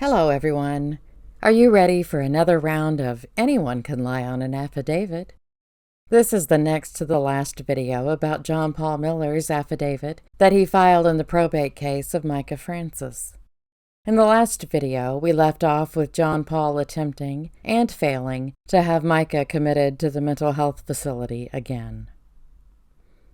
Hello, everyone. Are you ready for another round of Anyone Can Lie on an Affidavit? This is the next to the last video about John Paul Miller's affidavit that he filed in the probate case of Mica Francis. In the last video, we left off with John Paul attempting and failing to have Mica committed to the mental health facility again.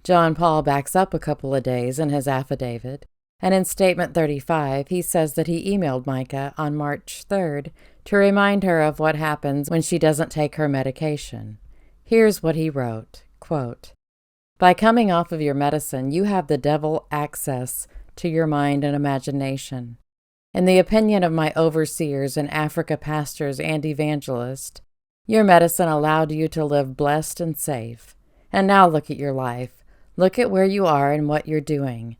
John Paul backs up a couple of days in his affidavit, and in Statement 35, he says that he emailed Mica on March 3rd to remind her of what happens when she doesn't take her medication. Here's what he wrote, quote, "By coming off of your medicine, you have the devil access to your mind and imagination. In the opinion of my overseers and Africa pastors and evangelists, your medicine allowed you to live blessed and safe. And now look at your life. Look at where you are and what you're doing.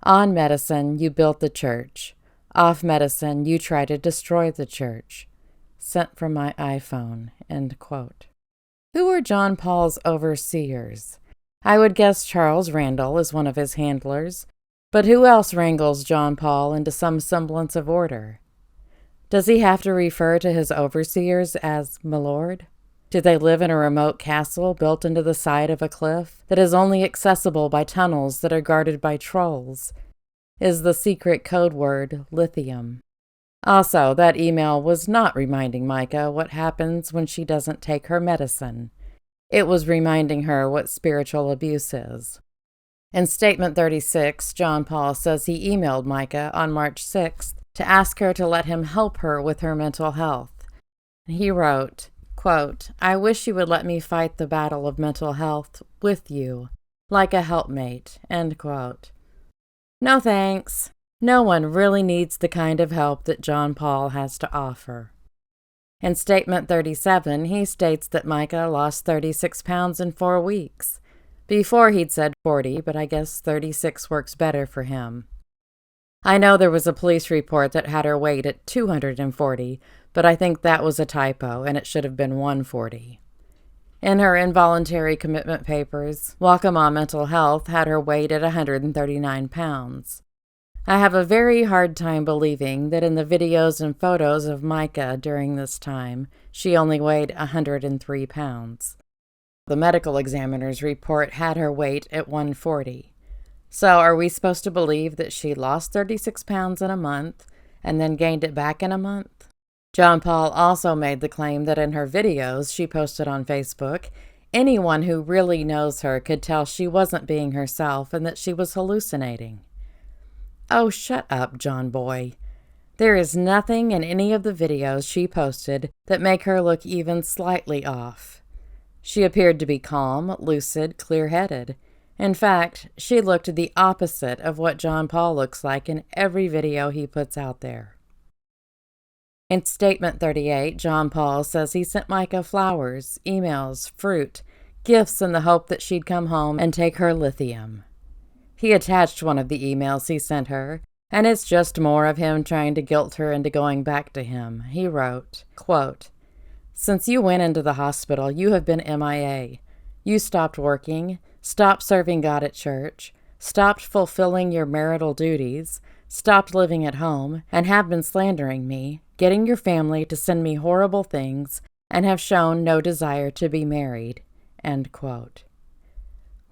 On medicine, you built the church. Off medicine, you try to destroy the church. Sent from my iPhone." End quote. Who are John Paul's overseers? I would guess Charles Randall is one of his handlers, but who else wrangles John Paul into some semblance of order? Does he have to refer to his overseers as my lord? Do they live in a remote castle built into the side of a cliff that is only accessible by tunnels that are guarded by trolls? Is the secret code word lithium? Also, that email was not reminding Mica what happens when she doesn't take her medicine. It was reminding her what spiritual abuse is. In Statement 36, John Paul says he emailed Mica on March 6th to ask her to let him help her with her mental health. He wrote, quote, "I wish you would let me fight the battle of mental health with you, like a helpmate," end quote. No thanks. No one really needs the kind of help that John Paul has to offer. In Statement 37, he states that Mica lost 36 pounds in 4 weeks. Before he'd said 40, but I guess 36 works better for him. I know there was a police report that had her weight at 240, but I think that was a typo and it should have been 140. In her involuntary commitment papers, Waccamaw Mental Health had her weight at 139 pounds. I have a very hard time believing that in the videos and photos of Mica during this time, she only weighed 103 pounds. The medical examiner's report had her weight at 140. So are we supposed to believe that she lost 36 pounds in a month and then gained it back in a month? John Paul also made the claim that in her videos she posted on Facebook, anyone who really knows her could tell she wasn't being herself and that she was hallucinating. Oh, shut up, John boy. There is nothing in any of the videos she posted that make her look even slightly off. She appeared to be calm, lucid, clear-headed. In fact, she looked the opposite of what John Paul looks like in every video he puts out there. In Statement 38, John Paul says he sent Mica flowers, emails, fruit, gifts in the hope that she'd come home and take her lithium. He attached one of the emails he sent her, and it's just more of him trying to guilt her into going back to him. He wrote, quote, "Since you went into the hospital, you have been MIA. You stopped working, stopped serving God at church, stopped fulfilling your marital duties, stopped living at home, and have been slandering me, getting your family to send me horrible things, and have shown no desire to be married." End quote.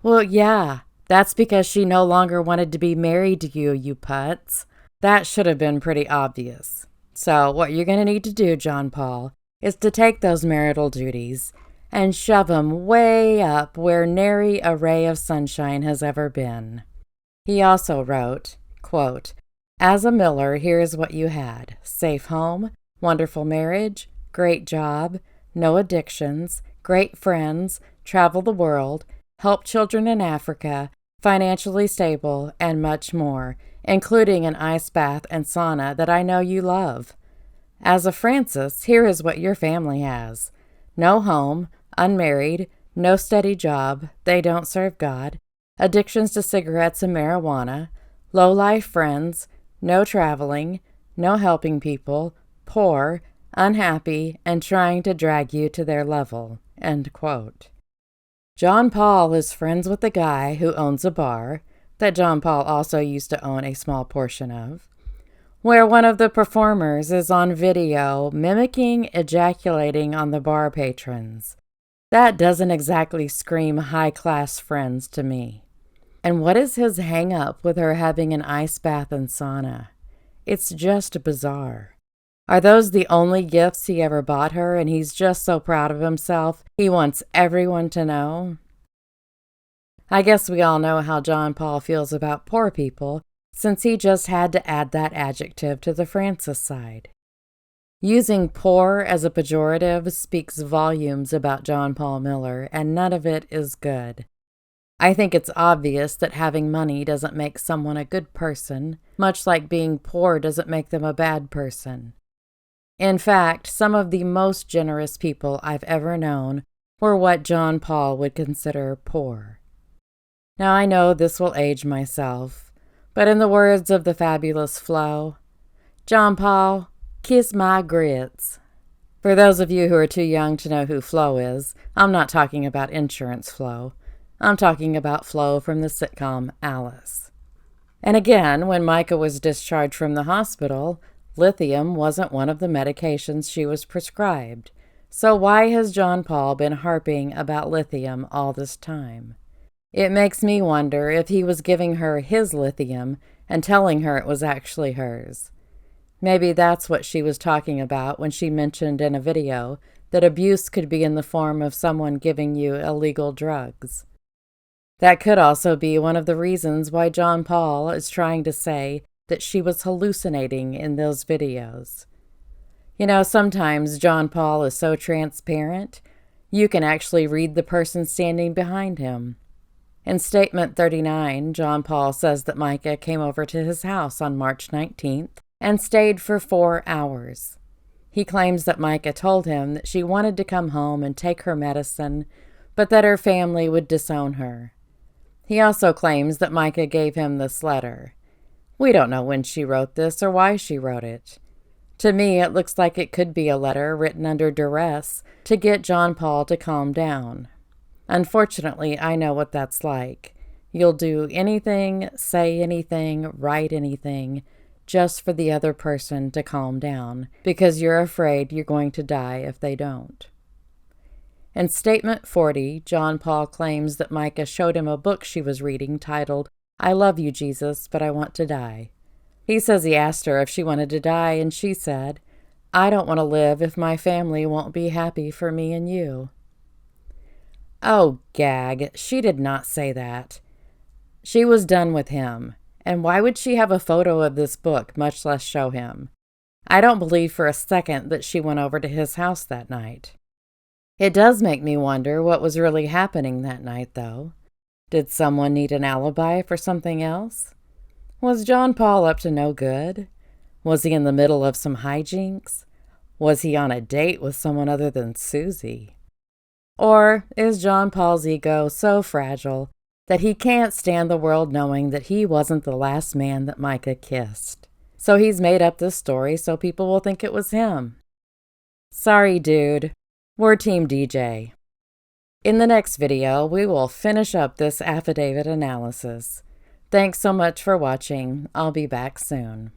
Well, yeah, that's because she no longer wanted to be married to you, you putz. That should have been pretty obvious. So what you're going to need to do, John Paul, is to take those marital duties and shove them way up where nary a ray of sunshine has ever been. He also wrote, quote, "As a Miller, here is what you had. Safe home, wonderful marriage, great job, no addictions, great friends, travel the world, help children in Africa, financially stable, and much more, including an ice bath and sauna that I know you love. As a Francis, here is what your family has. No home, unmarried, no steady job, they don't serve God, addictions to cigarettes and marijuana, low-life friends, no traveling, no helping people, poor, unhappy, and trying to drag you to their level." End quote. John Paul is friends with the guy who owns a bar that John Paul also used to own a small portion of. where one of the performers is on video mimicking ejaculating on the bar patrons. That doesn't exactly scream high-class friends to me. And what is his hang-up with her having an ice bath and sauna? It's just bizarre. Are those the only gifts he ever bought her, and he's just so proud of himself he wants everyone to know? I guess we all know how John Paul feels about poor people, since he just had to add that adjective to the Francis side. Using poor as a pejorative speaks volumes about John Paul Miller, and none of it is good. I think it's obvious that having money doesn't make someone a good person, much like being poor doesn't make them a bad person. In fact, some of the most generous people I've ever known were what John Paul would consider poor. Now I know this will age myself, but in the words of the fabulous Flo, John Paul, kiss my grits. For those of you who are too young to know who Flo is, I'm not talking about insurance Flo. I'm talking about Flo from the sitcom Alice. And again, when Mica was discharged from the hospital, lithium wasn't one of the medications she was prescribed. So why has John Paul been harping about lithium all this time? It makes me wonder if he was giving her his lithium and telling her it was actually hers. Maybe that's what she was talking about when she mentioned in a video that abuse could be in the form of someone giving you illegal drugs. That could also be one of the reasons why John Paul is trying to say that she was hallucinating in those videos. You know, sometimes John Paul is so transparent, you can actually read the person standing behind him. In Statement 39, John Paul says that Mica came over to his house on March 19th and stayed for 4 hours. He claims that Mica told him that she wanted to come home and take her medicine, but that her family would disown her. He also claims that Mica gave him this letter. We don't know when she wrote this or why she wrote it. To me, it looks like it could be a letter written under duress to get John Paul to calm down. Unfortunately, I know what that's like. You'll do anything, say anything, write anything, just for the other person to calm down, because you're afraid you're going to die if they don't. In Statement 40, John Paul claims that Mica showed him a book she was reading titled, I Love You, Jesus, But I Want to Die. He says he asked her if she wanted to die, and she said, I don't want to live if my family won't be happy for me and you. Oh, gag, she did not say that. She was done with him, and why would she have a photo of this book, much less show him? I don't believe for a second that she went over to his house that night. It does make me wonder what was really happening that night, though. Did someone need an alibi for something else? Was John Paul up to no good? Was he in the middle of some hijinks? Was he on a date with someone other than Susie? Or is John Paul's ego so fragile that he can't stand the world knowing that he wasn't the last man that Mica kissed? So he's made up this story so people will think it was him. Sorry, dude. We're Team DJ. In the next video, we will finish up this affidavit analysis. Thanks so much for watching. I'll be back soon.